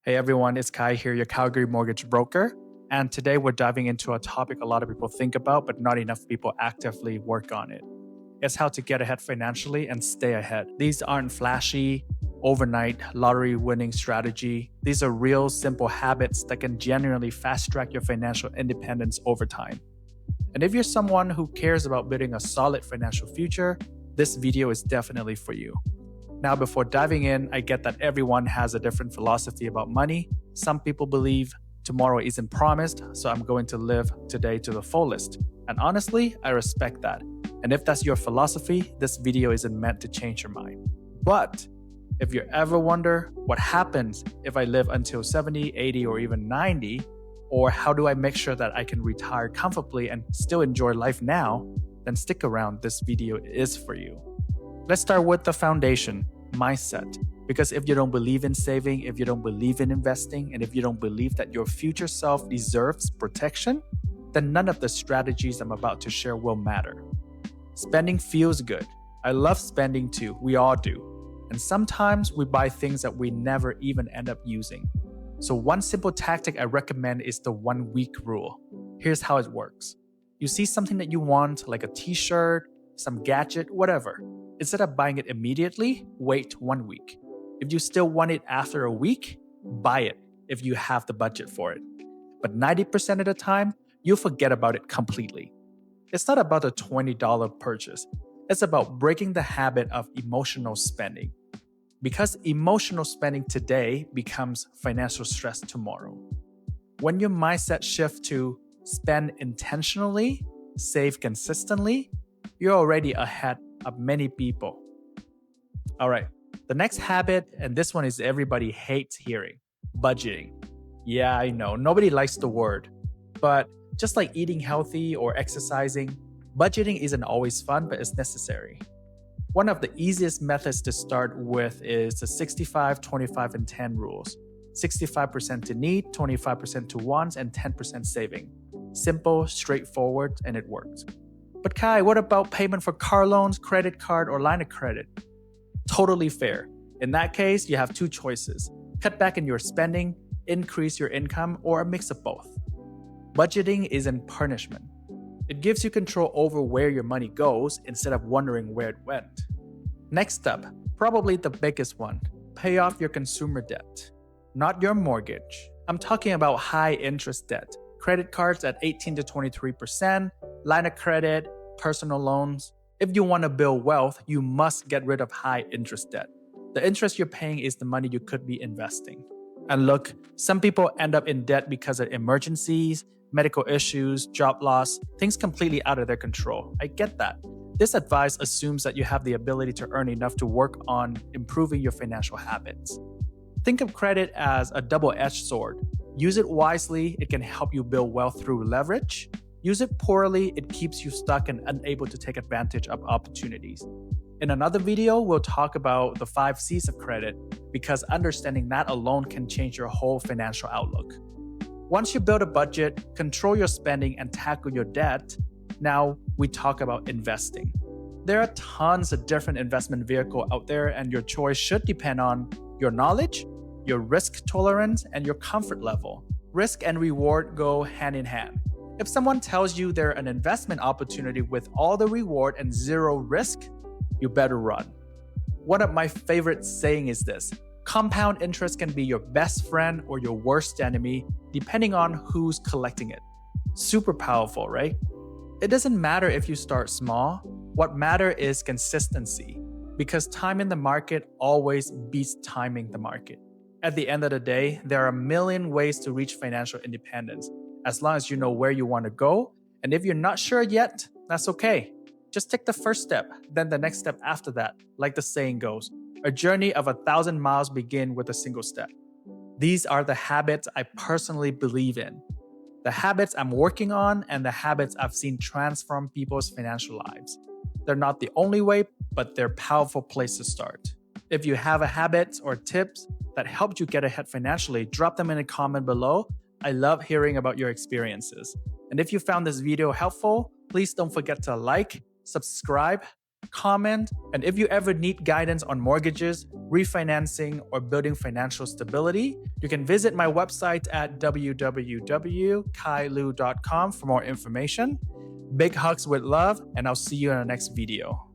Hey everyone, it's Khai here, your Calgary mortgage broker. And today we're diving into a topic a lot of people think about, but not enough people actively work on it. It's how to get ahead financially and stay ahead. These aren't flashy, overnight, lottery winning strategy. These are real, simple habits that can genuinely fast track your financial independence over time. And if you're someone who cares about building a solid financial future, this video is definitely for you. Now, before diving in, I get that everyone has a different philosophy about money. Some people believe tomorrow isn't promised, so I'm going to live today to the fullest. And honestly, I respect that. And if that's your philosophy, this video isn't meant to change your mind. But if you ever wonder what happens if I live until 70, 80, or even 90, or how do I make sure that I can retire comfortably and still enjoy life now, then stick around, this video is for you. Let's start with the foundation, mindset. Because if you don't believe in saving, if you don't believe in investing, and if you don't believe that your future self deserves protection, then none of the strategies I'm about to share will matter. Spending feels good. I love spending too, we all do. And sometimes we buy things that we never even end up using. So one simple tactic I recommend is the 1 week rule. Here's how it works. You see something that you want, like a t-shirt, some gadget, whatever. Instead of buying it immediately, wait 1 week. If you still want it after a week, buy it if you have the budget for it. But 90% of the time, you'll forget about it completely. It's not about a $20 purchase. It's about breaking the habit of emotional spending. Because emotional spending today becomes financial stress tomorrow. When your mindset shifts to spend intentionally, save consistently, you're already ahead of many people. All right, the next habit, and this one is everybody hates hearing, budgeting. Yeah, I know, nobody likes the word, but just like eating healthy or exercising, budgeting isn't always fun, but it's necessary. One of the easiest methods to start with is the 65, 25, and 10 rules. 65% to need, 25% to wants, and 10% saving. Simple, straightforward, and it works. But Khai, what about payment for car loans, credit card, or line of credit? Totally fair. In that case, you have two choices. Cut back in your spending, increase your income, or a mix of both. Budgeting isn't punishment. It gives you control over where your money goes instead of wondering where it went. Next up, probably the biggest one, pay off your consumer debt. Not your mortgage. I'm talking about high interest debt. Credit cards at 18 to 23%, line of credit, personal loans. If you want to build wealth, you must get rid of high interest debt. The interest you're paying is the money you could be investing. And look, some people end up in debt because of emergencies, medical issues, job loss, things completely out of their control. I get that. This advice assumes that you have the ability to earn enough to work on improving your financial habits. Think of credit as a double-edged sword. Use it wisely, it can help you build wealth through leverage. Use it poorly, it keeps you stuck and unable to take advantage of opportunities. In another video, we'll talk about the 5 C's of credit because understanding that alone can change your whole financial outlook. Once you build a budget, control your spending, and tackle your debt, now we talk about investing. There are tons of different investment vehicles out there, and your choice should depend on your knowledge, your risk tolerance, and your comfort level. Risk and reward go hand in hand. If someone tells you they're an investment opportunity with all the reward and zero risk, you better run. One of my favorite saying is this: compound interest can be your best friend or your worst enemy, depending on who's collecting it. Super powerful, right? It doesn't matter if you start small. What matters is consistency, because time in the market always beats timing the market. At the end of the day, there are a million ways to reach financial independence, as long as you know where you want to go. And if you're not sure yet, that's okay. Just take the first step, then the next step after that. Like the saying goes, a journey of 1,000 miles begins with a single step. These are the habits I personally believe in. The habits I'm working on and the habits I've seen transform people's financial lives. They're not the only way, but they're a powerful place to start. If you have a habit or tips that helped you get ahead financially, drop them in a comment below. I love hearing about your experiences. And if you found this video helpful, please don't forget to like, subscribe, comment, and if you ever need guidance on mortgages, refinancing, or building financial stability, you can visit my website at www.khailu.com for more information. Big hugs with love, and I'll see you in the next video.